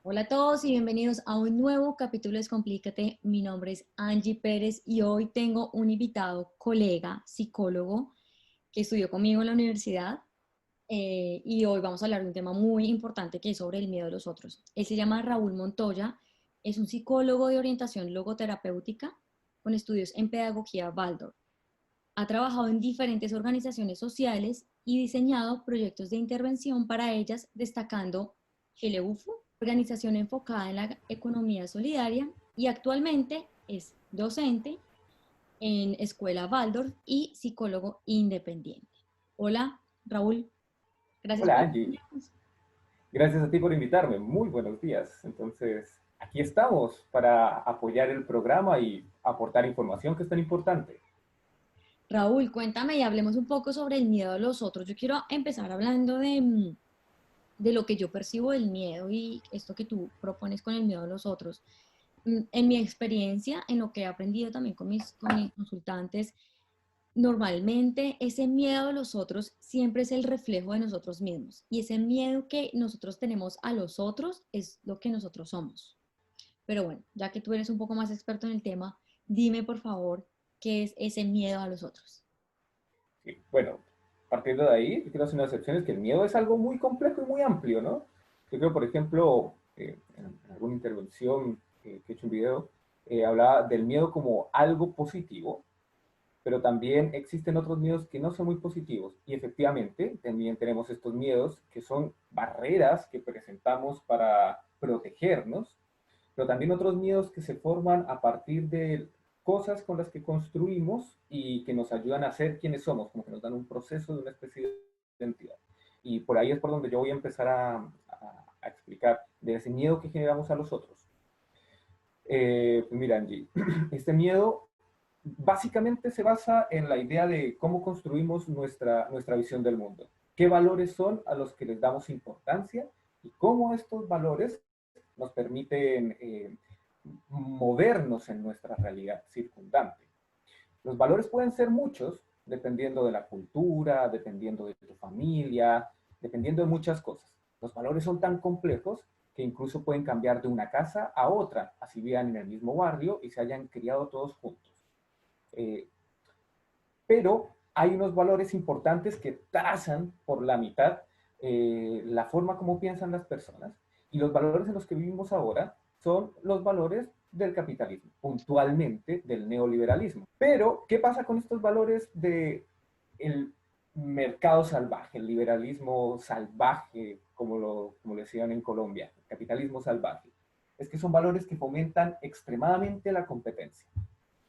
Hola a todos y bienvenidos a un nuevo capítulo de Descomplícate. Mi nombre es Angie Pérez y hoy tengo un invitado, colega, psicólogo, que estudió conmigo en la universidad y hoy vamos a hablar de un tema muy importante que es sobre el miedo de los otros. Él se llama Raúl Montoya, es un psicólogo de orientación logoterapéutica con estudios en pedagogía Waldorf. Ha trabajado en diferentes organizaciones sociales y diseñado proyectos de intervención para ellas, destacando Geleufu, organización enfocada en la economía solidaria, y actualmente es docente en Escuela Waldorf y psicólogo independiente. Hola, Raúl. Gracias Hola por Angie, acompañarnos. gracias a ti por invitarme. Muy buenos días. Entonces, aquí estamos para apoyar el programa y aportar información que es tan importante. Raúl, cuéntame y hablemos un poco sobre el miedo a los otros. Yo quiero empezar hablando de lo que yo percibo del miedo y esto que tú propones con el miedo a los otros. En mi experiencia, en lo que he aprendido también con mis consultantes, normalmente ese miedo a los otros siempre es el reflejo de nosotros mismos y ese miedo que nosotros tenemos a los otros es lo que nosotros somos. Pero bueno, ya que tú eres un poco más experto en el tema, dime por favor qué es ese miedo a los otros. Sí, bueno, partiendo de ahí, yo quiero hacer una excepción, es que el miedo es algo muy complejo y muy amplio, ¿no? Yo creo, por ejemplo, en alguna intervención que he hecho un video, hablaba del miedo como algo positivo, pero también existen otros miedos que no son muy positivos. Y efectivamente, también tenemos estos miedos que son barreras que presentamos para protegernos, pero también otros miedos que se forman a partir de cosas con las que construimos y que nos ayudan a ser quienes somos, como que nos dan un proceso de una especie de identidad. Y por ahí es por donde yo voy a empezar a explicar de ese miedo que generamos a los otros. Pues mira, Angie, este miedo básicamente se basa en la idea de cómo construimos nuestra visión del mundo, qué valores son a los que les damos importancia y cómo estos valores nos permiten movernos en nuestra realidad circundante. Los valores pueden ser muchos, dependiendo de la cultura, dependiendo de tu familia, dependiendo de muchas cosas. Los valores son tan complejos que incluso pueden cambiar de una casa a otra, así vivan en el mismo barrio y se hayan criado todos juntos. Eh, pero hay unos valores importantes que trazan por la mitad la forma como piensan las personas, y los valores en los que vivimos ahora son los valores del capitalismo, puntualmente del neoliberalismo. Pero, ¿qué pasa con estos valores del mercado salvaje, el liberalismo salvaje, como lo decían en Colombia, el capitalismo salvaje? Es que son valores que fomentan extremadamente la competencia,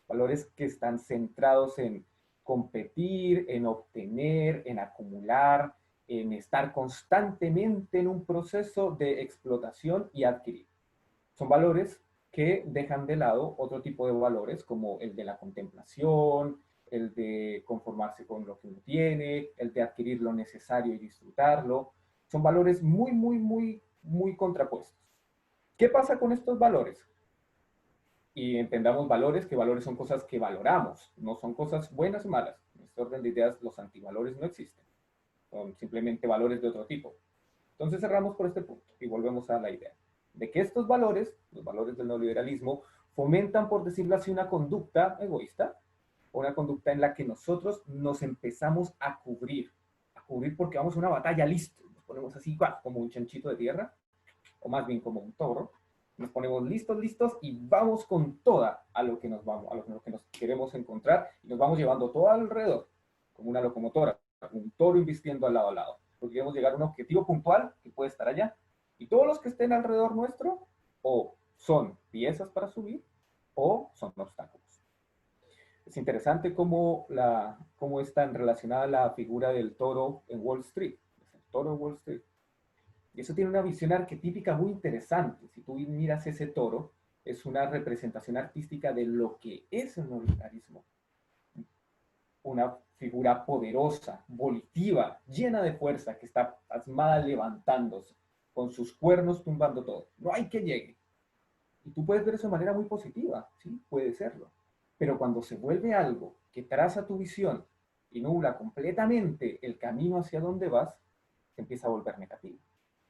valores que están centrados en competir, en obtener, en acumular, en estar constantemente en un proceso de explotación y adquirir. Son valores que dejan de lado otro tipo de valores como el de la contemplación, el de conformarse con lo que uno tiene, el de adquirir lo necesario y disfrutarlo. Son valores muy, muy, muy, muy contrapuestos. ¿Qué pasa con estos valores? Y entendamos valores, que valores son cosas que valoramos, no son cosas buenas o malas. En este orden de ideas, los antivalores no existen, son simplemente valores de otro tipo. Entonces cerramos por este punto y volvemos a la idea de que estos valores, los valores del neoliberalismo, fomentan, por decirlo así, una conducta egoísta, o una conducta en la que nosotros nos empezamos a cubrir porque vamos a una batalla listo, nos ponemos así como un chanchito de tierra, o más bien como un toro, nos ponemos listos, listos y vamos con toda a lo que nos vamos, a lo que nos queremos encontrar, y nos vamos llevando todo alrededor, como una locomotora, un toro invistiendo al lado a lado, porque queremos llegar a un objetivo puntual que puede estar allá, y todos los que estén alrededor nuestro o son piezas para subir o son obstáculos. Es interesante cómo es tan relacionada la figura del toro en Wall Street, el toro en Wall Street. Y eso tiene una visión arquetípica muy interesante. Si tú miras ese toro, es una representación artística de lo que es el neoliberalismo. Una figura poderosa, volitiva, llena de fuerza, que está pasmada levantándose, con sus cuernos tumbando todo. No hay que llegue. Y tú puedes ver eso de manera muy positiva, sí, puede serlo. Pero cuando se vuelve algo que traza tu visión y nubla completamente el camino hacia donde vas, se empieza a volver negativo.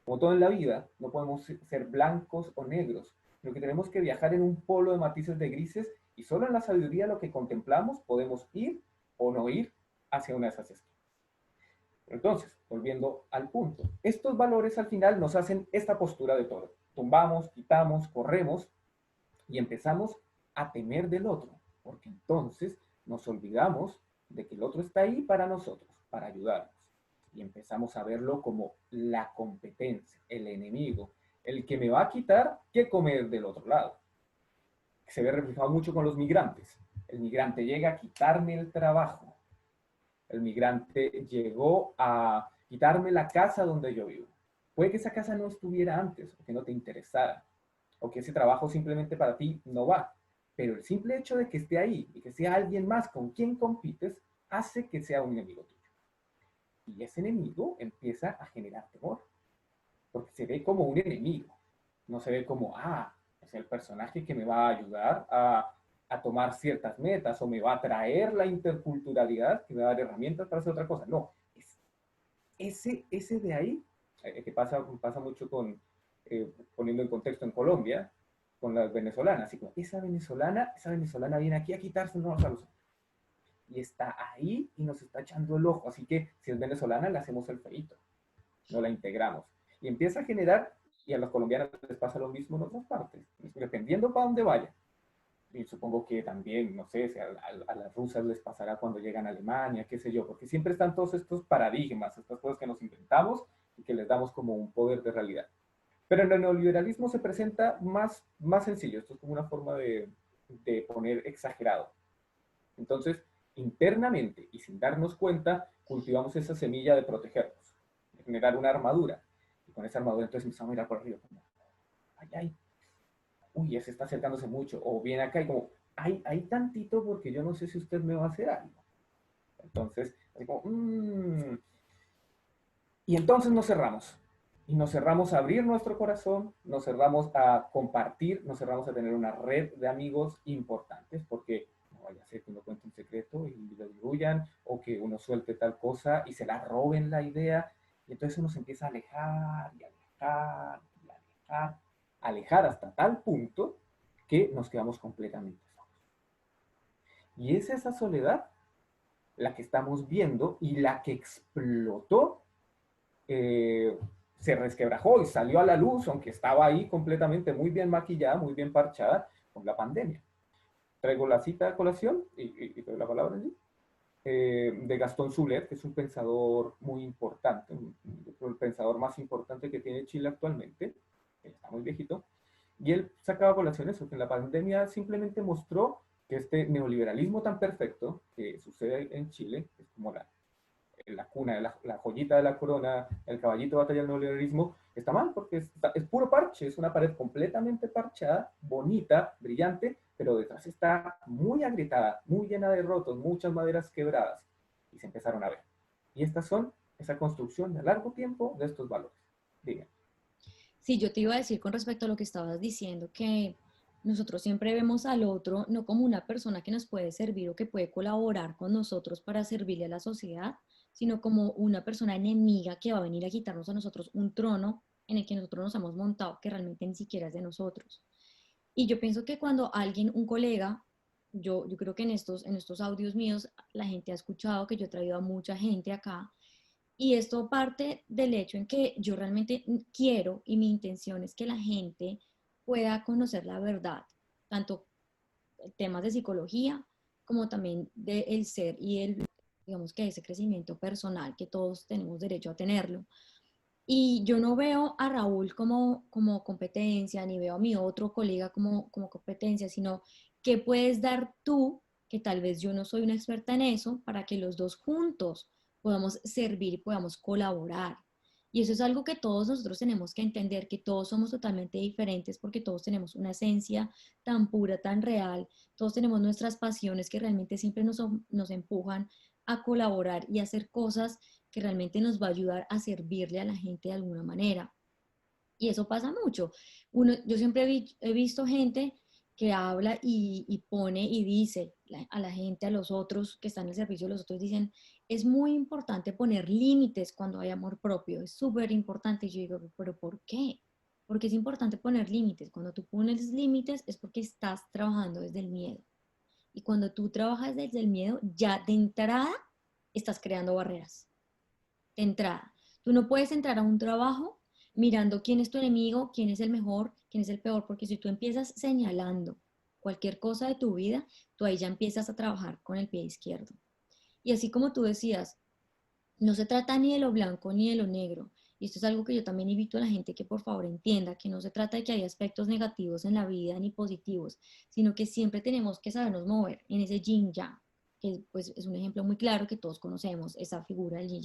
Como todo en la vida, no podemos ser blancos o negros, sino que tenemos que viajar en un polo de matices de grises y solo en la sabiduría lo que contemplamos podemos ir o no ir hacia una de esas esquinas. Entonces, volviendo al punto, estos valores al final nos hacen esta postura de toro. Tumbamos, quitamos, corremos y empezamos a temer del otro, porque entonces nos olvidamos de que el otro está ahí para nosotros, para ayudarnos. Y empezamos a verlo como la competencia, el enemigo, el que me va a quitar qué comer del otro lado. Se ve reflejado mucho con los migrantes. El migrante llega a quitarme el trabajo. El migrante llegó a quitarme la casa donde yo vivo. Puede que esa casa no estuviera antes, o que no te interesara, o que ese trabajo simplemente para ti no va. Pero el simple hecho de que esté ahí y que sea alguien más con quien compites, hace que sea un enemigo tuyo. Y ese enemigo empieza a generar temor, porque se ve como un enemigo, no se ve como, es el personaje que me va a ayudar a tomar ciertas metas o me va a traer la interculturalidad, que me va a dar herramientas para hacer otra cosa. No, es ese de ahí, que pasa mucho con, poniendo en contexto en Colombia, con las venezolanas, así como, esa venezolana viene aquí a quitarse a los otros. Y está ahí y nos está echando el ojo, así que si es venezolana le hacemos el feito, no la integramos. Y empieza a generar, y a los colombianos les pasa lo mismo en otras partes, dependiendo para dónde vaya. Y supongo que también, no sé, si a las rusas les pasará cuando llegan a Alemania, qué sé yo, porque siempre están todos estos paradigmas, estas cosas que nos inventamos y que les damos como un poder de realidad. Pero en el neoliberalismo se presenta más sencillo, esto es como una forma de poner exagerado. Entonces, internamente y sin darnos cuenta, cultivamos esa semilla de protegernos, de generar una armadura. Y con esa armadura entonces empezamos a mirar por arriba, como, ay, uy, ya se está acercándose mucho, o viene acá y como, hay tantito porque yo no sé si usted me va a hacer algo. Entonces, así como, y entonces nos cerramos. Y nos cerramos a abrir nuestro corazón, nos cerramos a compartir, nos cerramos a tener una red de amigos importantes, porque no vaya a ser que uno cuente un secreto y lo diluyan, o que uno suelte tal cosa y se la roben la idea, y entonces uno se empieza a alejar y alejar y alejar, alejar hasta tal punto que nos quedamos completamente solos. Y es esa soledad la que estamos viendo y la que explotó, eh, se resquebrajó y salió a la luz, aunque estaba ahí completamente muy bien maquillada, muy bien parchada, con la pandemia. Traigo la cita a colación y doy la palabra allí, de Gastón Zuller, que es un pensador muy importante, el pensador más importante que tiene Chile actualmente, está muy viejito, y él sacaba a colación eso, que en la pandemia simplemente mostró que este neoliberalismo tan perfecto que sucede en Chile, es como la cuna, la joyita de la corona, el caballito de batalla del neoliberalismo, está mal porque es puro parche, es una pared completamente parchada, bonita, brillante, pero detrás está muy agrietada, muy llena de rotos, muchas maderas quebradas, y se empezaron a ver. Y estas son esa construcción de largo tiempo de estos valores. Digan. Sí, yo te iba a decir con respecto a lo que estabas diciendo, que nosotros siempre vemos al otro no como una persona que nos puede servir o que puede colaborar con nosotros para servirle a la sociedad, sino como una persona enemiga que va a venir a quitarnos a nosotros un trono en el que nosotros nos hemos montado, que realmente ni siquiera es de nosotros. Y yo pienso que cuando alguien, un colega, yo creo que en estos audios míos la gente ha escuchado que yo he traído a mucha gente acá y esto parte del hecho en que yo realmente quiero y mi intención es que la gente pueda conocer la verdad, tanto temas de psicología como también del ser y el, digamos que ese crecimiento personal que todos tenemos derecho a tenerlo. Y yo no veo a Raúl como competencia, ni veo a mi otro colega como competencia, sino qué puedes dar tú, que tal vez yo no soy una experta en eso, para que los dos juntos podamos servir y podamos colaborar. Y eso es algo que todos nosotros tenemos que entender, que todos somos totalmente diferentes porque todos tenemos una esencia tan pura, tan real, todos tenemos nuestras pasiones que realmente siempre nos empujan a colaborar y a hacer cosas que realmente nos va a ayudar a servirle a la gente de alguna manera. Y eso pasa mucho. Yo siempre he visto gente que habla y pone y dice a la gente, a los otros que están en el servicio, los otros dicen, es muy importante poner límites cuando hay amor propio, es súper importante. Yo digo, pero ¿por qué? Porque es importante poner límites. Cuando tú pones límites es porque estás trabajando desde el miedo. Y cuando tú trabajas desde el miedo, ya de entrada estás creando barreras. De entrada. Tú no puedes entrar a un trabajo mirando quién es tu enemigo, quién es el mejor, quién es el peor, porque si tú empiezas señalando cualquier cosa de tu vida, tú ahí ya empiezas a trabajar con el pie izquierdo. Y así como tú decías, no se trata ni de lo blanco ni de lo negro. Y esto es algo que yo también invito a la gente que por favor entienda, que no se trata de que haya aspectos negativos en la vida ni positivos, sino que siempre tenemos que sabernos mover en ese yin yang, que pues es un ejemplo muy claro que todos conocemos, esa figura del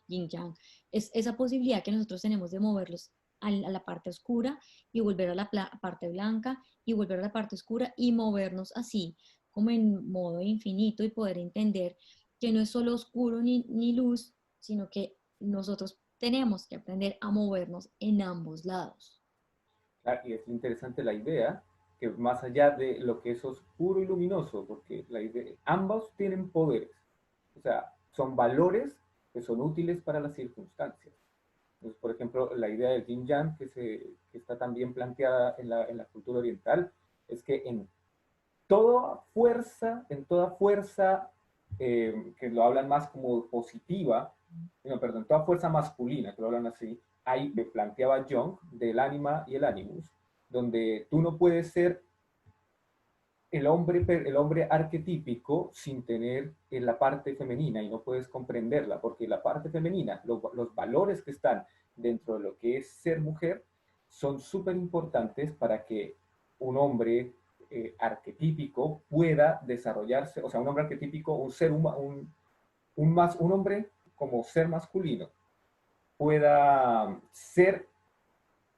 yin yang. Es esa posibilidad que nosotros tenemos de moverlos a la parte oscura y volver a la parte blanca y volver a la parte oscura y movernos así como en modo infinito y poder entender que no es solo oscuro ni luz, sino que nosotros tenemos que aprender a movernos en ambos lados. Ah, y es interesante la idea que más allá de lo que es oscuro y luminoso, porque ambos tienen poderes, o sea, son valores que son útiles para las circunstancias. Entonces, por ejemplo, la idea del yin yang que está también planteada en la cultura oriental es que en toda fuerza que lo hablan más como positiva, no, perdón, toda fuerza masculina, que lo hablan así, ahí me planteaba Jung del ánima y el animus, donde tú no puedes ser el hombre arquetípico sin tener en la parte femenina y no puedes comprenderla, porque la parte femenina, los valores que están dentro de lo que es ser mujer, son súper importantes para que un hombre arquetípico pueda desarrollarse, o sea, un hombre arquetípico, un ser humano, un hombre como ser masculino pueda ser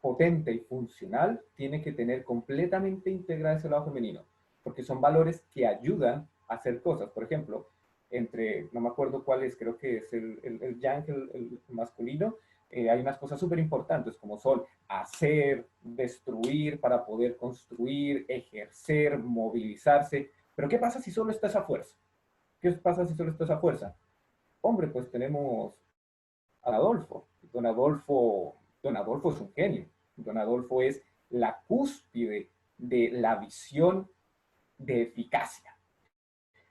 potente y funcional, tiene que tener completamente integrado ese lado femenino, porque son valores que ayudan a hacer cosas. Por ejemplo, no me acuerdo cuál es, creo que es el yang, el masculino, hay unas cosas súper importantes como son hacer, destruir para poder construir, ejercer, movilizarse. Pero ¿qué pasa si solo está esa fuerza? ¿Qué pasa si solo está esa fuerza? Hombre, pues tenemos a Adolfo. Don Adolfo es un genio. Don Adolfo es la cúspide de la visión de eficacia.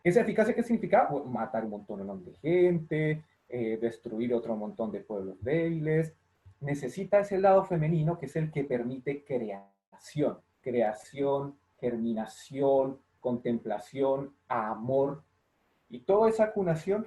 ¿Esa eficacia qué significa? Bueno, matar un montón de gente, destruir otro montón de pueblos débiles. Necesita ese lado femenino que es el que permite creación, germinación, contemplación, amor, y toda esa acunación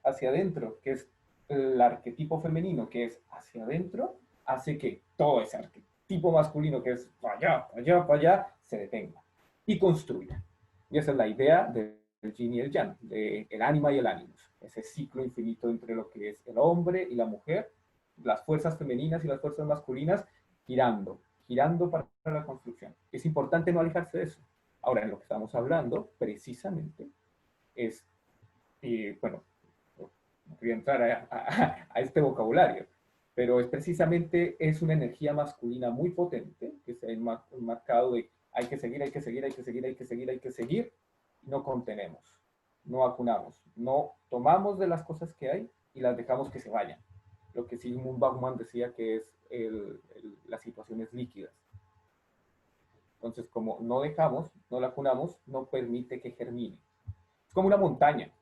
hacia adentro, que es el arquetipo femenino, que es hacia adentro, hace que todo ese arquetipo masculino, que es para allá, para allá, para allá, se detenga y construya. Y esa es la idea del yin y el yang, del ánima y el animus, ese ciclo infinito entre lo que es el hombre y la mujer, las fuerzas femeninas y las fuerzas masculinas girando para la construcción. Es importante no alejarse de eso. Ahora, en lo que estamos hablando, precisamente, es y bueno, no quería entrar a este vocabulario, pero es precisamente es una energía masculina muy potente que se ha enmarcado de hay que seguir, hay que seguir, hay que seguir, hay que seguir, hay que seguir, y no contenemos, no vacunamos, no tomamos de las cosas que hay y las dejamos que se vayan. Lo que Sigmund Bauman decía que es las situaciones líquidas. Entonces, como no dejamos, no la vacunamos, no permite que germine. Es como una montaña.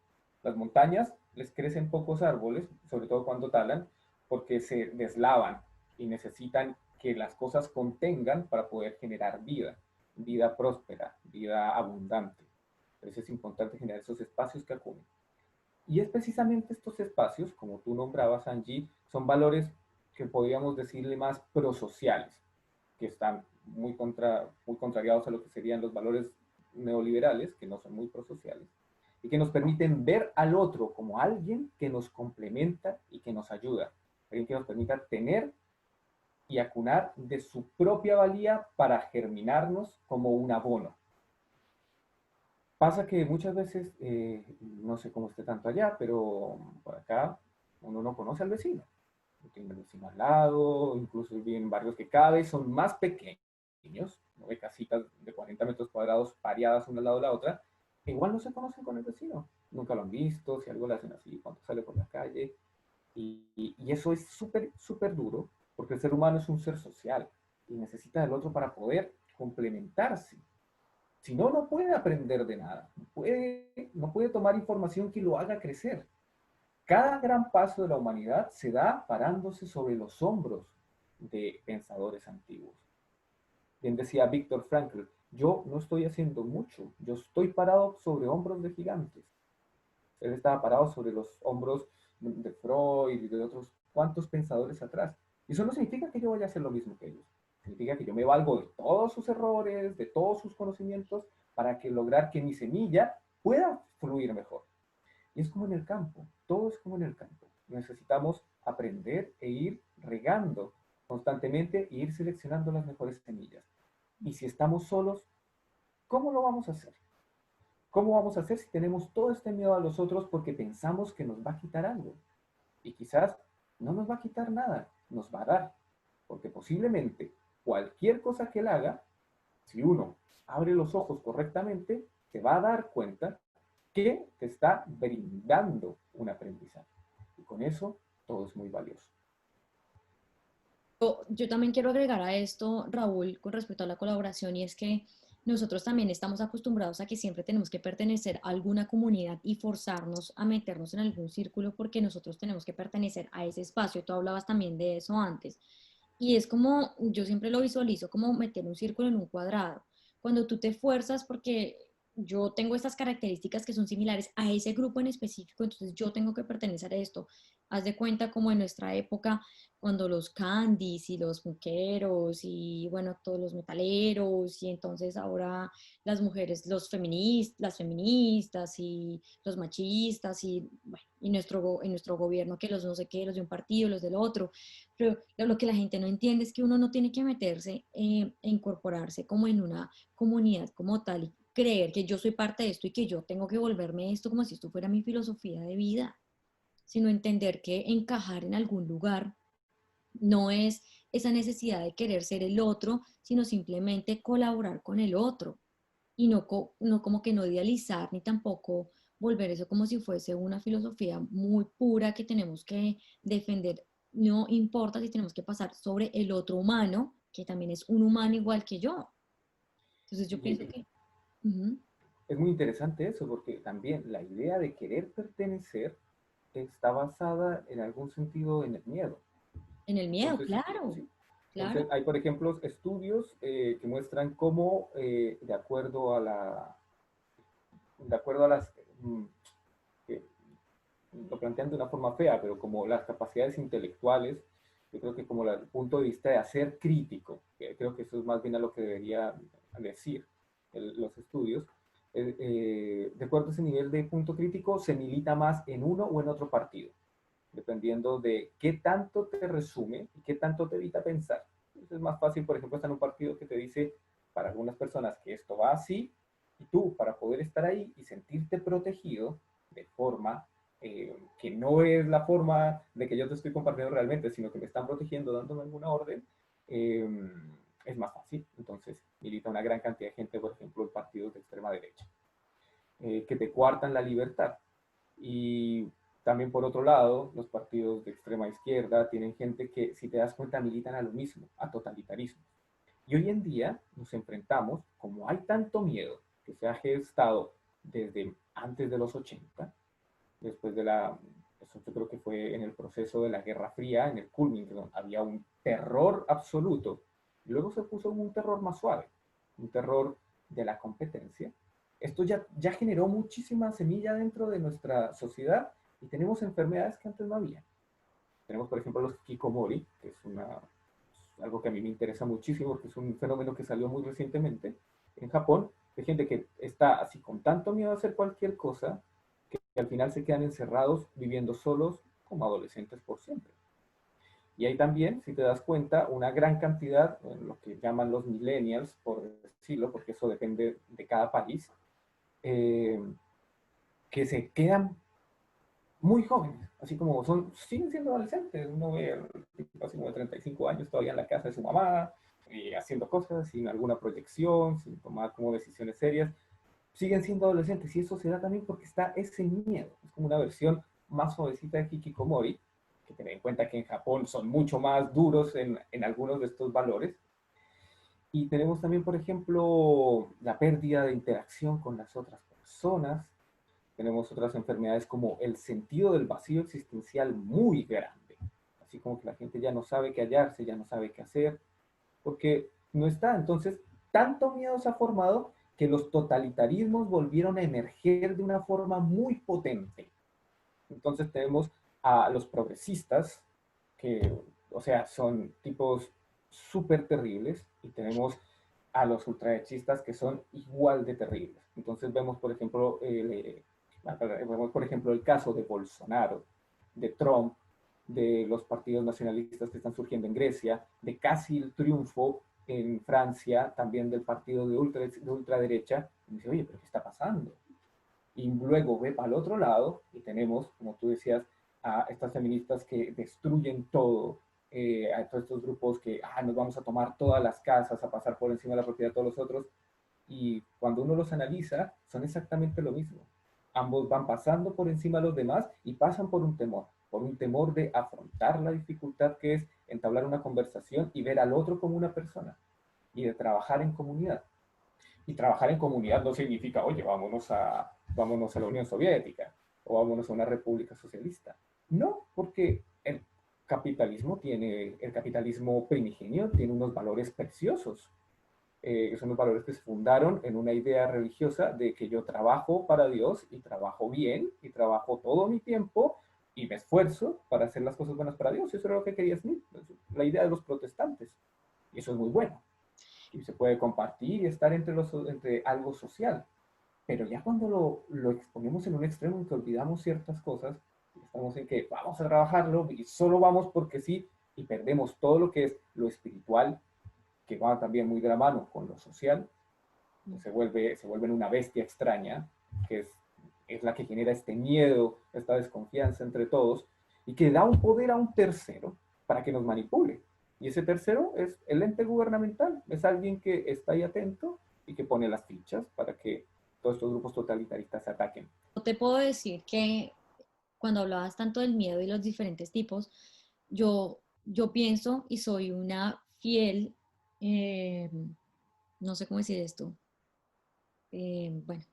Las montañas les crecen pocos árboles, sobre todo cuando talan, porque se deslavan y necesitan que las cosas contengan para poder generar vida, vida próspera, vida abundante. Por eso es importante generar esos espacios que acumen. Y es precisamente estos espacios, como tú nombrabas, Angie, son valores que podríamos decirle más prosociales, que están muy contrariados a lo que serían los valores neoliberales, que no son muy prosociales, y que nos permiten ver al otro como alguien que nos complementa y que nos ayuda, alguien que nos permita tener y acunar de su propia valía para germinarnos como un abono. Pasa que muchas veces, no sé cómo esté tanto allá, pero por acá uno no conoce al vecino. Tiene el vecino al lado, incluso viven en barrios que cada vez son más pequeños, no ve casitas de 40 metros cuadrados pareadas una al lado de la otra, que igual no se conocen con el vecino. nunca lo han visto, si algo le hacen así cuando sale por la calle. Y eso es súper, súper duro, porque el ser humano es un ser social y necesita del otro para poder complementarse. Si no, no puede aprender de nada, no puede tomar información que lo haga crecer. Cada gran paso de la humanidad se da parándose sobre los hombros de pensadores antiguos. Bien decía Víctor Frankl, yo no estoy haciendo mucho, yo estoy parado sobre hombros de gigantes. Él estaba parado sobre los hombros de Freud y de otros cuantos pensadores atrás. Y eso no significa que yo vaya a hacer lo mismo que ellos. Significa que yo me valgo de todos sus errores, de todos sus conocimientos, para que lograr que mi semilla pueda fluir mejor. Y es como en el campo, todo es como en el campo. Necesitamos aprender e ir regando constantemente e ir seleccionando las mejores semillas. Y si estamos solos, ¿cómo lo vamos a hacer? ¿Cómo vamos a hacer si tenemos todo este miedo a los otros porque pensamos que nos va a quitar algo? Y quizás no nos va a quitar nada, nos va a dar. Porque posiblemente cualquier cosa que él haga, si uno abre los ojos correctamente, se va a dar cuenta que te está brindando un aprendizaje. Y con eso todo es muy valioso. Yo también quiero agregar a esto, Raúl, con respecto a la colaboración, y es que nosotros también estamos acostumbrados a que siempre tenemos que pertenecer a alguna comunidad y forzarnos a meternos en algún círculo porque nosotros tenemos que pertenecer a ese espacio. Tú hablabas también de eso antes. Y es como, yo siempre lo visualizo como meter un círculo en un cuadrado. Cuando tú te fuerzas porque yo tengo estas características que son similares a ese grupo en específico, entonces yo tengo que pertenecer a esto. Haz de cuenta como en nuestra época, cuando los candies y los punqueros y bueno, todos los metaleros y entonces ahora las mujeres, las feministas y los machistas y, bueno, y en nuestro gobierno que los no sé qué, los de un partido, los del otro. Pero lo que la gente no entiende es que uno no tiene que meterse e incorporarse como en una comunidad como tal y creer que yo soy parte de esto y que yo tengo que volverme esto como si esto fuera mi filosofía de vida, sino entender que encajar en algún lugar no es esa necesidad de querer ser el otro, sino simplemente colaborar con el otro y no como que no idealizar ni tampoco volver eso como si fuese una filosofía muy pura que tenemos que defender. No importa si tenemos que pasar sobre el otro humano, que también es un humano igual que yo. Entonces yo pienso Y que ujú, es muy interesante eso, porque también la idea de querer pertenecer está basada en algún sentido en el miedo. en el miedo, Entonces, claro, sí. Entonces, claro. hay, por ejemplo, estudios que muestran cómo, de acuerdo a las, que lo plantean de una forma fea, pero como las capacidades intelectuales, yo creo que como el punto de vista de hacer crítico, que creo que eso es más bien a lo que debería decir los estudios, de acuerdo a ese nivel de punto crítico, se milita más en uno o en otro partido, dependiendo de qué tanto te resume y qué tanto te evita pensar. Entonces es más fácil, por ejemplo, estar en un partido que te dice, para algunas personas, que esto va así, y tú, para poder estar ahí y sentirte protegido de forma que no es la forma de que yo te estoy compartiendo realmente, sino que me están protegiendo, dándome alguna orden, eh, es más fácil. Entonces, milita una gran cantidad de gente, por ejemplo, en partidos de extrema derecha, que te coartan la libertad. Y también por otro lado, los partidos de extrema izquierda tienen gente que, si te das cuenta, militan a lo mismo, a totalitarismo. Y hoy en día nos enfrentamos, como hay tanto miedo que se ha gestado desde antes de los 80, después de eso yo creo que fue en el proceso de la Guerra Fría, en el culmin, donde había un terror absoluto. Y luego se puso un terror más suave, un terror de la competencia. Esto ya generó muchísima semilla dentro de nuestra sociedad y tenemos enfermedades que antes no había. Tenemos, por ejemplo, los hikikomori, que es algo que a mí me interesa muchísimo, porque es un fenómeno que salió muy recientemente en Japón, de gente que está así con tanto miedo a hacer cualquier cosa, que al final se quedan encerrados viviendo solos como adolescentes por siempre. Y hay también, si te das cuenta, una gran cantidad, lo que llaman los millennials, por decirlo, porque eso depende de cada país, eh, que se quedan muy jóvenes, así como siguen siendo adolescentes. Uno ve al tipo así como de 35 años todavía en la casa de su mamá, haciendo cosas sin alguna proyección, sin tomar como decisiones serias. siguen siendo adolescentes y eso se da también porque está ese miedo. Es como una versión más suavecita de hikikomori, que ten en cuenta que en Japón son mucho más duros en algunos de estos valores. Y tenemos también, por ejemplo, la pérdida de interacción con las otras personas. Tenemos otras enfermedades como el sentido del vacío existencial muy grande. Así como que la gente ya no sabe qué hallarse, ya no sabe qué hacer, porque no está. Entonces, tanto miedo se ha formado que los totalitarismos volvieron a emerger de una forma muy potente. Entonces tenemos a los progresistas, que, o sea, son tipos súper terribles, y tenemos a los ultraderechistas que son igual de terribles. Entonces vemos, por ejemplo, el caso de Bolsonaro, de Trump, de los partidos nacionalistas que están surgiendo en Grecia, de casi el triunfo en Francia, también del partido de ultraderecha. Y dice, oye, pero ¿qué está pasando? Y luego ve para el otro lado y tenemos, como tú decías, a estas feministas que destruyen todo, a todos estos grupos que nos vamos a tomar todas las casas, a pasar por encima de la propiedad de todos los otros. Y cuando uno los analiza, son exactamente lo mismo. Ambos van pasando por encima de los demás y pasan por un temor de afrontar la dificultad que es entablar una conversación y ver al otro como una persona y de trabajar en comunidad. Y trabajar en comunidad no significa, oye, vámonos a la Unión Soviética o vámonos a una república socialista. No, porque el capitalismo primigenio tiene unos valores preciosos. Son los valores que se fundaron en una idea religiosa de que yo trabajo para Dios y trabajo bien y trabajo todo mi tiempo y me esfuerzo para hacer las cosas buenas para Dios. Eso era lo que quería Smith, la idea de los protestantes. Y eso es muy bueno. Y se puede compartir y estar entre algo social. Pero ya cuando lo exponemos en un extremo en que olvidamos ciertas cosas, estamos en que vamos a trabajarlo y solo vamos porque sí, y perdemos todo lo que es lo espiritual, que va también muy de la mano con lo social, pues se vuelve en una bestia extraña, que es la que genera este miedo, esta desconfianza entre todos, y que da un poder a un tercero para que nos manipule. Y ese tercero es el ente gubernamental, es alguien que está ahí atento y que pone las fichas para que todos estos grupos totalitaristas se ataquen. No te puedo decir que cuando hablabas tanto del miedo y los diferentes tipos, yo pienso y soy una fiel, eh, no sé cómo decir esto, bueno,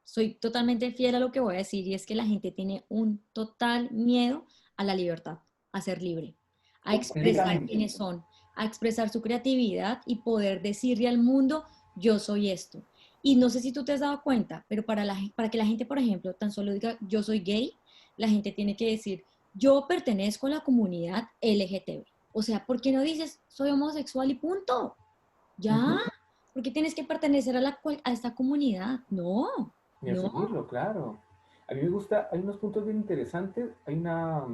soy totalmente fiel a lo que voy a decir y es que la gente tiene un total miedo a la libertad, a ser libre, a expresar Completamente. quiénes son, a expresar su creatividad y poder decirle al mundo, yo soy esto. Y no sé si tú te has dado cuenta, pero para que la gente, por ejemplo, tan solo diga, yo soy gay, la gente tiene que decir, yo pertenezco a la comunidad LGTB. O sea, ¿por qué no dices, soy homosexual y punto? Ya, Uh-huh. ¿por qué tienes que pertenecer a esta comunidad? No, Y no. asumirlo, claro. A mí me gusta, hay unos puntos bien interesantes. Hay una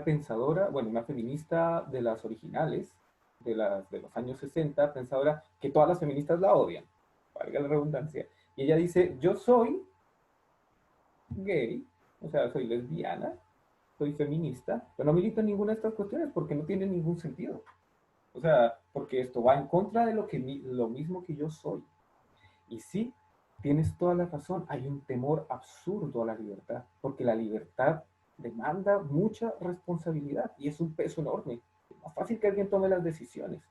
pensadora, bueno, una feminista de las originales, de los años 60, pensadora que todas las feministas la odian, valga la redundancia. Y ella dice, yo soy gay, o sea, soy lesbiana, soy feminista, pero no milito en ninguna de estas cuestiones porque no tiene ningún sentido. O sea, porque esto va en contra de lo mismo que yo soy. Y sí, tienes toda la razón, hay un temor absurdo a la libertad, porque la libertad demanda mucha responsabilidad y es un peso enorme. Es más fácil que alguien tome las decisiones.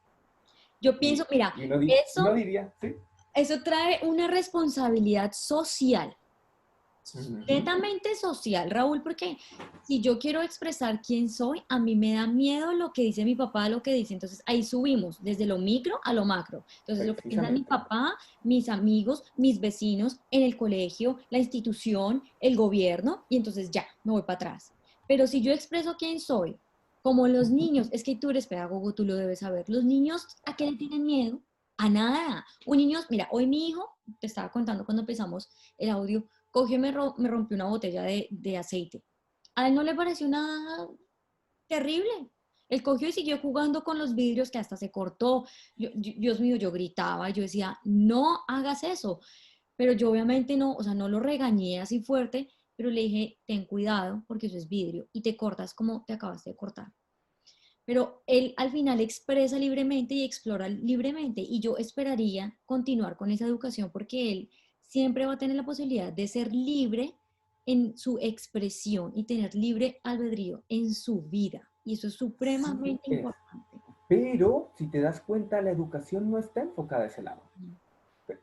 Yo pienso, Y, mira, y uno eso, diría, sí. eso trae una responsabilidad social, Ujú. netamente social, Raúl, porque si yo quiero expresar quién soy, a mí me da miedo lo que dice mi papá, lo que dice. Entonces ahí subimos desde lo micro a lo macro. Entonces lo que piensa mi Precisamente. papá, mis amigos, mis vecinos, en el colegio, la institución, el gobierno, y entonces ya, me voy para atrás. Pero si yo expreso quién soy, como los niños, es que tú eres pedagogo, tú lo debes saber, los niños, ¿a qué le tienen miedo? A nada. Un niño, mira, hoy mi hijo, te estaba contando cuando empezamos el audio, cogió y me rompió una botella de aceite. A él no le pareció nada terrible. Él cogió y siguió jugando con los vidrios que hasta se cortó. Dios mío, yo gritaba, yo decía, no hagas eso. Pero yo obviamente no, o sea, no lo regañé así fuerte, pero le dije, ten cuidado porque eso es vidrio y te cortas como te acabaste de cortar. Pero él al final expresa libremente y explora libremente y yo esperaría continuar con esa educación porque él siempre va a tener la posibilidad de ser libre en su expresión y tener libre albedrío en su vida. Y eso es Sí supremamente es. importante. Pero si te das cuenta, la educación no está enfocada a ese lado.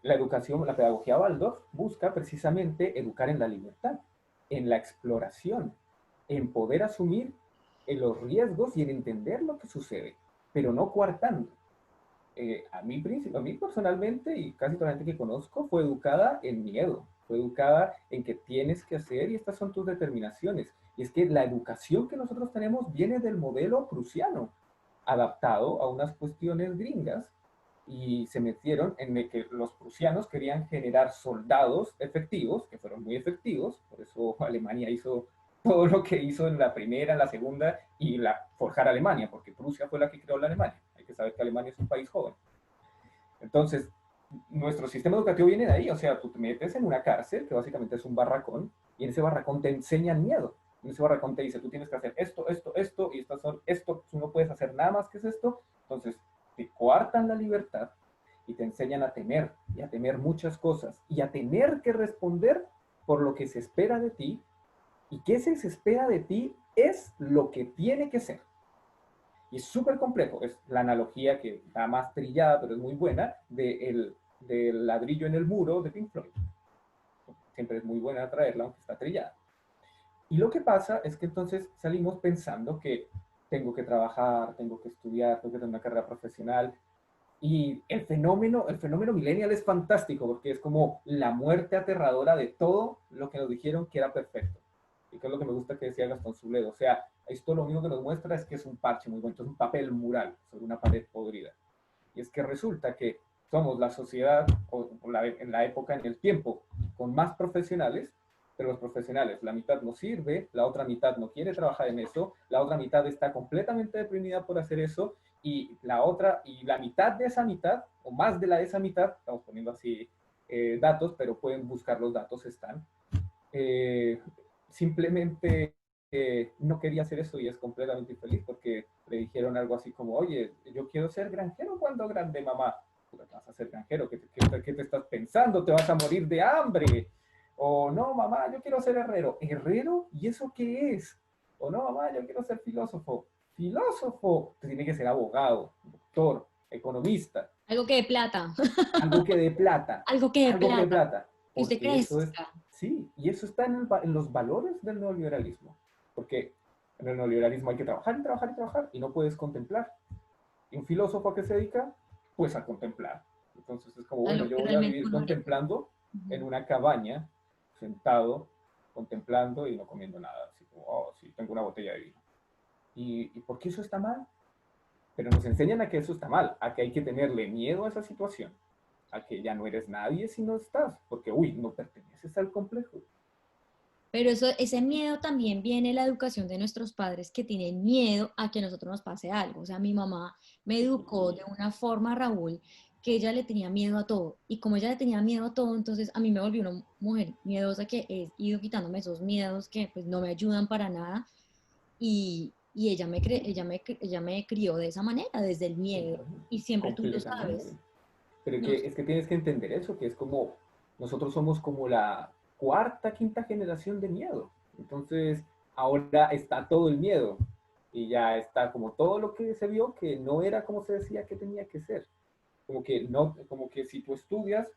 La educación, la pedagogía Waldorf busca precisamente educar en la libertad, en la exploración, en poder asumir los riesgos y en entender lo que sucede, pero no coartando. A mí personalmente y casi toda la gente que conozco fue educada en miedo, fue educada en que tienes que hacer y estas son tus determinaciones. Y es que la educación que nosotros tenemos viene del modelo prusiano, adaptado a unas cuestiones gringas y se metieron en el que los prusianos querían generar soldados efectivos, que fueron muy efectivos, por eso Alemania hizo todo lo que hizo en la primera, en la segunda y forjar Alemania, porque Prusia fue la que creó la Alemania. Hay que saber que Alemania es un país joven. Entonces, nuestro sistema educativo viene de ahí, o sea, tú te metes en una cárcel, que básicamente es un barracón, y en ese barracón te enseñan miedo. En ese barracón te dice, tú tienes que hacer esto, esto, esto, y estas son esto, tú no puedes hacer nada más que es esto. Entonces, te coartan la libertad y te enseñan a temer, y a temer muchas cosas, y a tener que responder por lo que se espera de ti, y que se espera de ti es lo que tiene que ser. Y es súper complejo. Es la analogía que está más trillada, pero es muy buena, del ladrillo en el muro de Pink Floyd. Siempre es muy buena traerla, aunque está trillada. Y lo que pasa es que entonces salimos pensando que tengo que trabajar, tengo que estudiar, tengo que tener una carrera profesional. Y el fenómeno millennial es fantástico porque es como la muerte aterradora de todo lo que nos dijeron que era perfecto. Y que es lo que me gusta que decía Gastón Zuledo. O sea, esto lo único que nos muestra es que es un parche muy bonito, es un papel mural sobre una pared podrida. Y es que resulta que somos la sociedad, en la época, en el tiempo, con más profesionales, pero los profesionales, la mitad no sirve, la otra mitad no quiere trabajar en eso, la otra mitad está completamente deprimida por hacer eso, y la mitad de esa mitad, o más de esa mitad, estamos poniendo así datos, pero pueden buscar los datos, están, eh, simplemente no quería hacer eso y es completamente infeliz porque le dijeron algo así como, oye, yo quiero ser granjero cuando grande, mamá. ¿Tú vas a ser granjero? ¿Qué te estás pensando? ¿Te vas a morir de hambre? O no, mamá, yo quiero ser herrero. ¿Herrero? ¿Y eso qué es? O no, mamá, yo quiero ser filósofo. Filósofo, tiene que ser abogado, doctor, economista, Algo que de plata, algo que dé plata, algo que de algo que dé plata, plata, que usted porque eso es, crezca. sí, y eso está en los valores del neoliberalismo, porque en el neoliberalismo hay que trabajar y trabajar y trabajar y no puedes contemplar. ¿Y un filósofo a qué se dedica? Pues a contemplar. Entonces es como, bueno, Algo yo que voy a realmente vivir uno le gusta. contemplando en Ujú. una cabaña, sentado, contemplando y no comiendo nada, así como, oh, sí, tengo una botella de vino. ¿Y por qué eso está mal? Pero nos enseñan a que eso está mal, a que hay que tenerle miedo a esa situación, a que ya no eres nadie si no estás, porque, uy, no perteneces al complejo. Pero eso, ese miedo también viene de la educación de nuestros padres que tienen miedo a que a nosotros nos pase algo. O sea, mi mamá me educó de una forma, Raúl, que ella le tenía miedo a todo. Y como ella le tenía miedo a todo, entonces a mí me volvió una mujer miedosa que he ido quitándome esos miedos que pues no me ayudan para nada. Y ella me crió de esa manera, desde el miedo. Y siempre tú lo Completamente. sabes. Pero No, es que tienes que entender eso, que es como, nosotros somos como la cuarta, quinta generación de miedo. Entonces, ahora está todo el miedo. Y ya está como todo lo que se vio que no era como se decía que tenía que ser. Como que no, como que si tú estudias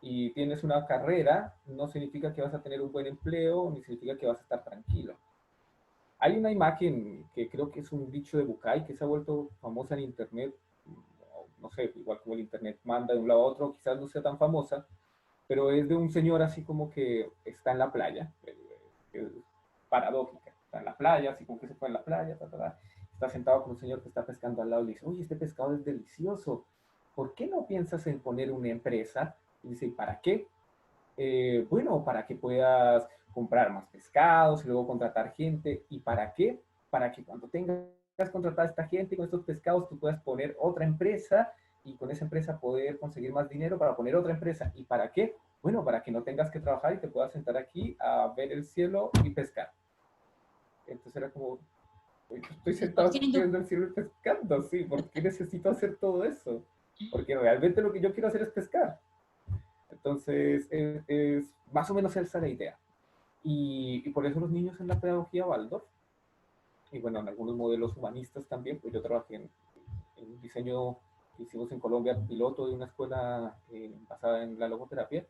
y tienes una carrera, no significa que vas a tener un buen empleo, ni significa que vas a estar tranquilo. Hay una imagen que creo que es un dicho de Bucay que se ha vuelto famosa en internet, no sé, igual como el internet manda de un lado a otro, quizás no sea tan famosa, pero es de un señor así como que está en la playa, es paradójica, está en la playa, así como que se fue en la playa, está sentado con un señor que está pescando al lado y le dice, oye, este pescado es delicioso, ¿por qué no piensas en poner una empresa? Y dice, ¿y para qué? Bueno, para que puedas comprar más pescados y luego contratar gente. ¿Y para qué? Para que cuando tengas contratada a esta gente con estos pescados, tú puedas poner otra empresa y con esa empresa poder conseguir más dinero para poner otra empresa. ¿Y para qué? Bueno, para que no tengas que trabajar y te puedas sentar aquí a ver el cielo y pescar. Entonces era como, estoy ¿qué estoy sentado aquí haciendo? viendo el cielo y pescando, sí, ¿por qué necesito hacer todo eso? Porque realmente lo que yo quiero hacer es pescar. Entonces, más o menos esa es la idea. Y por eso los niños en la pedagogía Waldorf, y bueno, en algunos modelos humanistas también, pues yo trabajé en un diseño que hicimos en Colombia, piloto de una escuela basada en la logoterapia,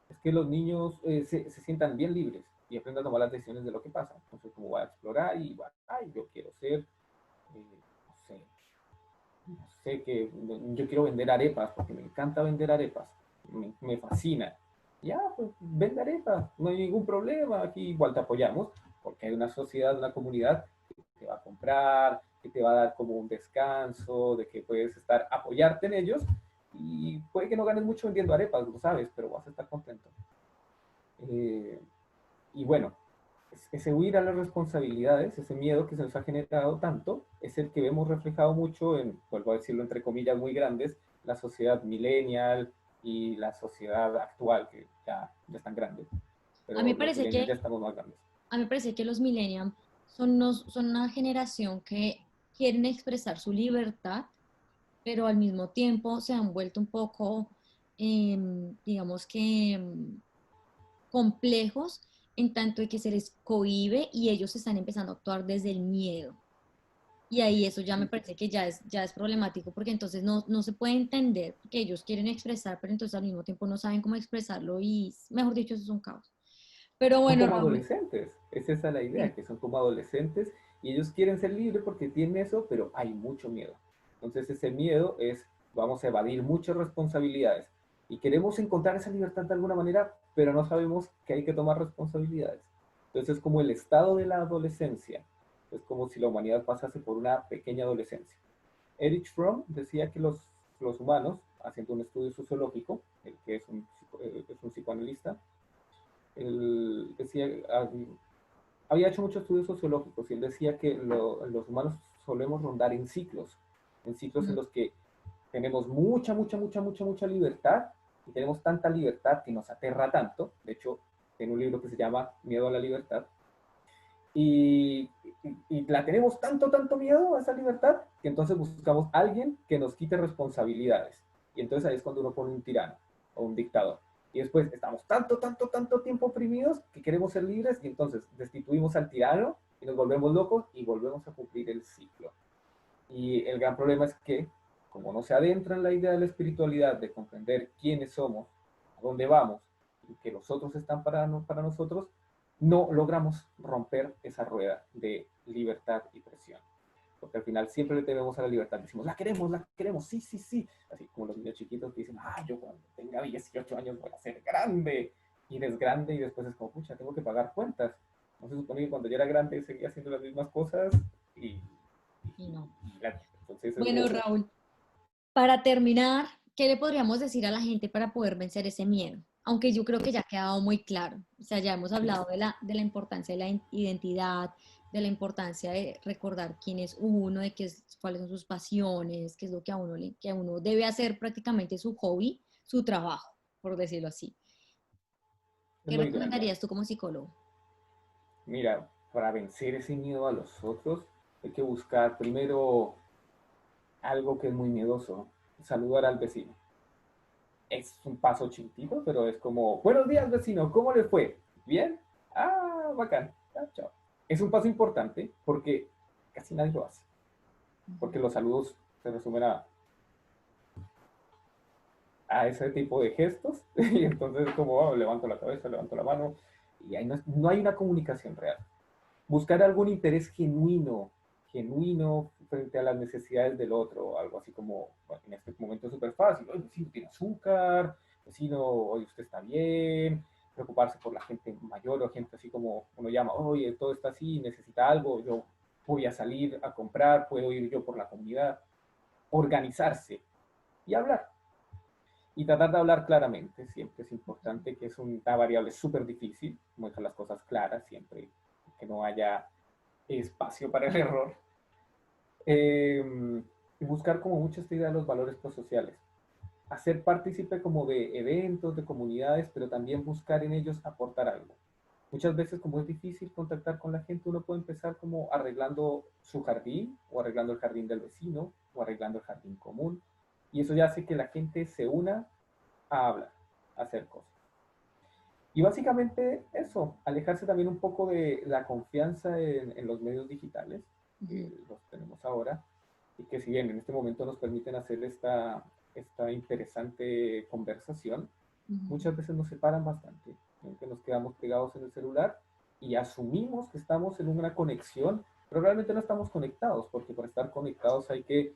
es que los niños se sientan bien libres y aprendan a tomar las decisiones de lo que pasa. Entonces, como voy a explorar y va, ay, yo quiero ser, no sé, no sé, que yo quiero vender arepas porque me encanta vender arepas, me fascina. Ya, pues vende arepas, no hay ningún problema, aquí igual te apoyamos porque hay una sociedad, una comunidad que te va a comprar, que te va a dar como un descanso, de que puedes estar, apoyarte en ellos y puede que no ganes mucho vendiendo arepas, lo sabes, pero vas a estar contento. Eh, y bueno, ese huir a las responsabilidades, ese miedo que se nos ha generado tanto, es el que vemos reflejado mucho en, vuelvo a decirlo entre comillas muy grandes, la sociedad millennial y la sociedad actual, que ya están grandes, A mí pero me los parece millennials ya que, estamos más grandes. a mí me parece que los millennials son una generación que quieren expresar su libertad, pero al mismo tiempo se han vuelto un poco, digamos que, complejos en tanto de que se les cohíbe y ellos están empezando a actuar desde el miedo. Y ahí eso ya me parece que ya es problemático porque entonces no se puede entender que ellos quieren expresar, pero entonces al mismo tiempo no saben cómo expresarlo y, mejor dicho, eso es un caos. Pero Son bueno, como Raúl, adolescentes, es esa la idea, sí, que son como adolescentes y ellos quieren ser libres porque tienen eso, pero hay mucho miedo. Entonces ese miedo es, vamos a evadir muchas responsabilidades y queremos encontrar esa libertad de alguna manera, pero no sabemos que hay que tomar responsabilidades. Entonces es como el estado de la adolescencia, es como si la humanidad pasase por una pequeña adolescencia. Erich Fromm decía que los humanos, haciendo un estudio sociológico, el que es un psicoanalista, él decía, había hecho muchos estudios sociológicos y él decía que los humanos solemos rondar en ciclos en ujú, los que tenemos mucha libertad y tenemos tanta libertad que nos aterra tanto. De hecho, tiene un libro que se llama Miedo a la libertad. Y, y la tenemos tanto miedo a esa libertad que entonces buscamos a alguien que nos quite responsabilidades. Y entonces ahí es cuando uno pone un tirano o un dictador. Y después estamos tanto tiempo oprimidos que queremos ser libres y entonces destituimos al tirano y nos volvemos locos y volvemos a cumplir el ciclo. Y el gran problema es que, como no se adentra en la idea de la espiritualidad, de comprender quiénes somos, a dónde vamos y que los otros están para nosotros, no logramos romper esa rueda de libertad y presión. Porque al final siempre le tememos a la libertad. Decimos, la queremos, sí. Así como los niños chiquitos que dicen, yo cuando tenga 18 años voy a ser grande. Y eres grande y después es como, pucha, tengo que pagar cuentas. No se supone que cuando yo era grande seguía haciendo las mismas cosas y, y no. entonces es Bueno, como, Raúl, para terminar, ¿qué le podríamos decir a la gente para poder vencer ese miedo? Aunque yo creo que ya ha quedado muy claro. O sea, ya hemos sí, hablado de la importancia de la identidad, de la importancia de recordar quién es uno, de qué cuáles son sus pasiones, qué es lo que que a uno debe hacer prácticamente su hobby, su trabajo, por decirlo así. es ¿Qué lo ideal. recomendarías tú como psicólogo? Mira, para vencer ese miedo a los otros, hay que buscar primero algo que es muy miedoso, saludar al vecino. Es un paso chiquitito, pero es como, buenos días vecino, ¿cómo le fue? ¿Bien? Bacán, chao. Es un paso importante porque casi nadie lo hace, porque los saludos se resumen a ese tipo de gestos y entonces como levanto la cabeza, levanto la mano y ahí no hay una comunicación real. Buscar algún interés genuino frente a las necesidades del otro, algo así como, bueno, en este momento es súper fácil, oye, vecino tiene azúcar, vecino, oye, usted está bien, preocuparse por la gente mayor o gente así como uno llama, oye, todo está así, necesita algo, yo voy a salir a comprar, puedo ir yo por la comunidad, organizarse y hablar. Y tratar de hablar claramente, siempre es importante, que es una variable súper difícil, como dejar las cosas claras, siempre que no haya espacio para el error. Y buscar como mucho esta idea de los valores prosociales. Hacer partícipe como de eventos, de comunidades, pero también buscar en ellos aportar algo. Muchas veces como es difícil contactar con la gente, uno puede empezar como arreglando su jardín, o arreglando el jardín del vecino, o arreglando el jardín común. Y eso ya hace que la gente se una a hablar, hacer cosas. Y básicamente eso, alejarse también un poco de la confianza en los medios digitales, que los tenemos ahora, y que si bien en este momento nos permiten hacer esta interesante conversación, muchas veces nos separan bastante, que nos quedamos pegados en el celular y asumimos que estamos en una conexión, pero realmente no estamos conectados, porque para estar conectados hay que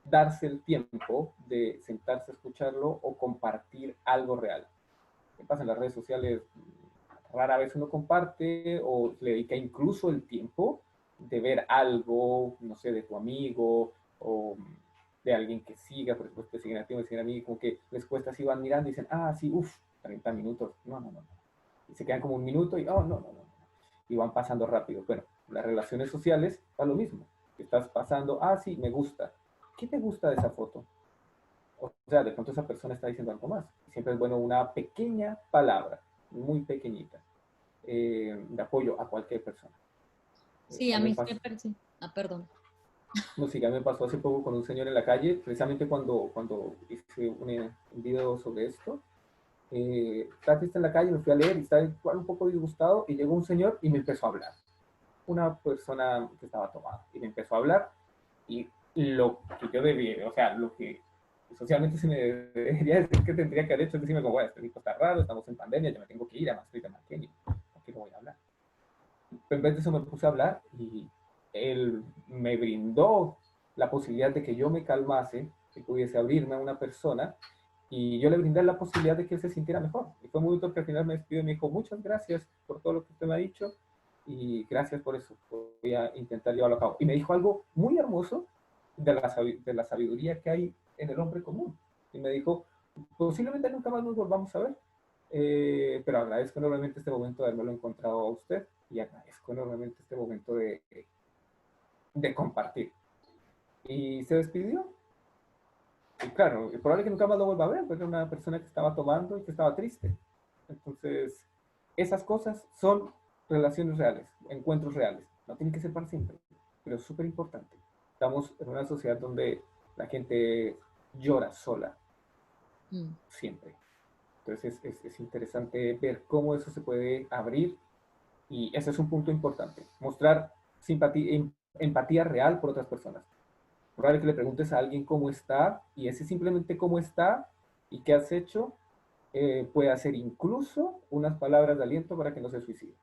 darse el tiempo de sentarse a escucharlo o compartir algo real. ¿Qué pasa en las redes sociales? Rara vez uno comparte o le dedica incluso el tiempo de ver algo, no sé, de tu amigo o de alguien que siga, por ejemplo, te siguen a ti, me siguen a mí, como que les cuesta así, van mirando y dicen, ah, sí, 30 minutos, no, no, no, no. Y se quedan como un minuto y, oh, no, no, no, no. Y van pasando rápido. Bueno, las relaciones sociales va lo mismo. Estás pasando, ah, sí, me gusta. ¿Qué te gusta de esa foto? O sea, de pronto esa persona está diciendo algo más. Siempre es bueno una pequeña palabra, muy pequeñita, de apoyo a cualquier persona. Sí, A a mí me mí sí pasó, me parece. Ah, perdón. música me pasó hace poco con un señor en la calle, precisamente cuando hice un video sobre esto. Estaba triste en la calle, me fui a leer y estaba igual un poco disgustado y llegó un señor y me empezó a hablar. Una persona que estaba tomada y me empezó a hablar y lo que yo debía, o sea, lo que socialmente se me debería decir que tendría que haber hecho es decirme como, bueno, este tipo está raro, estamos en pandemia, ya me tengo que ir, además estoy de Marqueni, ¿por qué no voy a hablar? Pero en vez de eso me puse a hablar y él me brindó la posibilidad de que yo me calmase, que pudiese abrirme a una persona y yo le brindé la posibilidad de que él se sintiera mejor. Y fue muy bonito que al final me despidió y me dijo, muchas gracias por todo lo que usted me ha dicho y gracias por eso, voy a intentar llevarlo a cabo. Y me dijo algo muy hermoso de la sabiduría que hay en el hombre común. Y me dijo, posiblemente nunca más nos volvamos a ver, pero agradezco enormemente este momento de haberlo encontrado a usted y agradezco enormemente este momento de compartir. Y se despidió. Y claro, es probable que nunca más lo vuelva a ver, porque era una persona que estaba tomando y que estaba triste. Entonces, esas cosas son relaciones reales, encuentros reales. No tienen que ser para siempre, pero es súper importante. Estamos en una sociedad donde la gente llora sola, Mm. siempre. Entonces, es interesante ver cómo eso se puede abrir y ese es un punto importante. Mostrar simpatía, empatía real por otras personas. Probable que le preguntes a alguien cómo está y ese simplemente cómo está y qué has hecho puede hacer incluso unas palabras de aliento para que no se suicide.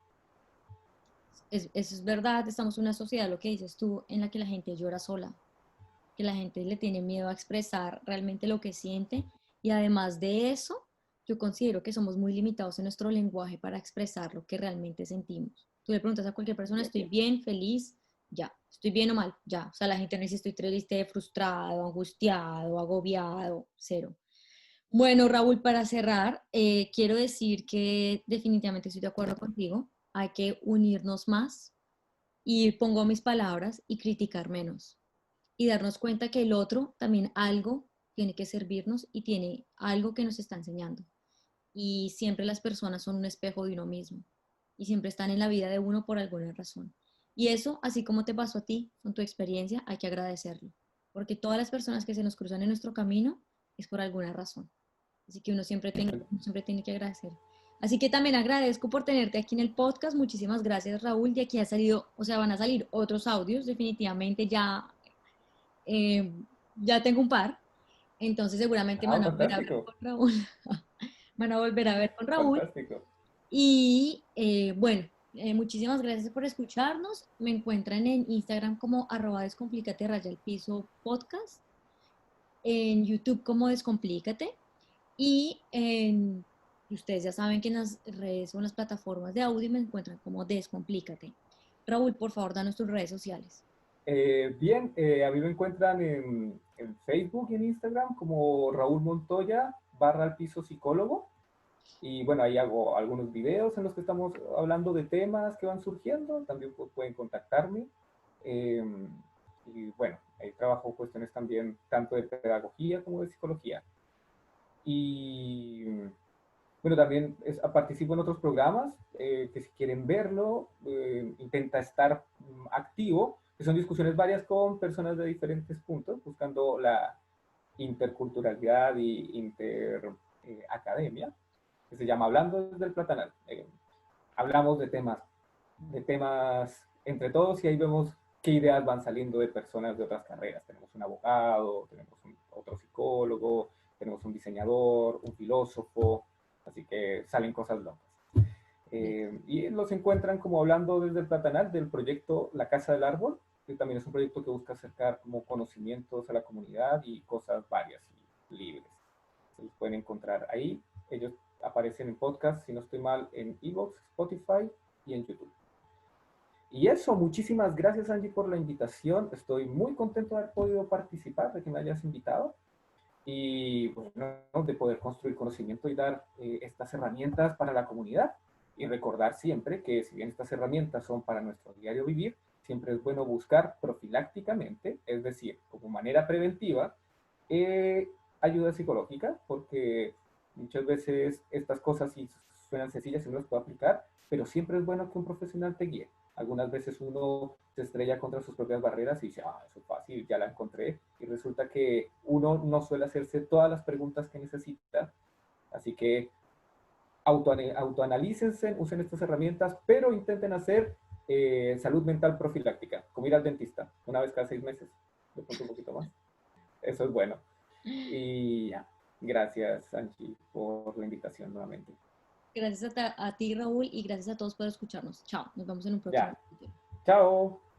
Eso es verdad, estamos en una sociedad, lo que dices tú, en la que la gente llora sola, que la gente le tiene miedo a expresar realmente lo que siente y además de eso, yo considero que somos muy limitados en nuestro lenguaje para expresar lo que realmente sentimos. Tú le preguntas a cualquier persona, estoy bien, feliz, ya, estoy bien o mal, ya. O sea, la gente no dice estoy triste, frustrado, angustiado, agobiado, cero. Bueno, Raúl, para cerrar, quiero decir que definitivamente estoy de acuerdo contigo. Hay que unirnos más y pongo mis palabras y criticar menos y darnos cuenta que el otro también algo tiene que servirnos y tiene algo que nos está enseñando. Y siempre las personas son un espejo de uno mismo y siempre están en la vida de uno por alguna razón. Y eso, así como te pasó a ti con tu experiencia, hay que agradecerlo, porque todas las personas que se nos cruzan en nuestro camino es por alguna razón. Así que uno siempre tiene que agradecer. Así que también agradezco por tenerte aquí en el podcast. Muchísimas gracias, Raúl. De aquí ha salido, o sea, van a salir otros audios. Definitivamente eh, ya tengo un par. Entonces seguramente me Ah, van a volver a ver fantástico, con Raúl. Van a volver a ver con Raúl. fantástico. Y bueno, muchísimas gracias por escucharnos. Me encuentran en Instagram como @descomplícate raya al piso podcast, en YouTube como Descomplícate y ustedes ya saben que en las redes o en las plataformas de audio me encuentran como Descomplícate. Raúl, por favor, danos tus redes sociales. Bien, a mí me encuentran en Facebook y en Instagram como Raúl Montoya barra al piso psicólogo. Y bueno, ahí hago algunos videos en los que estamos hablando de temas que van surgiendo. También pueden contactarme. Eh, y bueno, ahí trabajo cuestiones también tanto de pedagogía como de psicología. Y bueno, también participo en otros programas que si quieren verlo, intenta estar activo, que son discusiones varias con personas de diferentes puntos, buscando la interculturalidad y academia, que se llama Hablando desde el Platanal. Hablamos de temas entre todos y ahí vemos qué ideas van saliendo de personas de otras carreras. Tenemos un abogado, tenemos otro psicólogo, tenemos un diseñador, un filósofo, así que salen cosas locas. Y los encuentran como hablando desde el Platanal del proyecto La Casa del Árbol, que también es un proyecto que busca acercar como conocimientos a la comunidad y cosas varias y libres. Se los pueden encontrar ahí. Ellos aparecen en podcast, si no estoy mal, en iVoox, Spotify y en YouTube. Y eso, muchísimas gracias Angie por la invitación. Estoy muy contento de haber podido participar, de que me hayas invitado y bueno, de poder construir conocimiento y dar estas herramientas para la comunidad. Y recordar siempre que si bien estas herramientas son para nuestro diario vivir, siempre es bueno buscar profilácticamente, es decir, como manera preventiva, ayuda psicológica, porque muchas veces estas cosas sí suenan sencillas y no las puedo aplicar, pero siempre es bueno que un profesional te guíe. Algunas veces uno se estrella contra sus propias barreras y dice, ah, eso es fácil, ya la encontré, y resulta que uno no suele hacerse todas las preguntas que necesita, así que autoanalícense, usen estas herramientas, pero intenten hacer salud mental profiláctica, como ir al dentista, una vez cada 6 meses, de pronto un poquito más. Eso es bueno. Y ya, gracias Angie por la invitación nuevamente. Gracias a ti, Raúl, y gracias a todos por escucharnos. Chao, nos vemos en un próximo Ya, video. chao.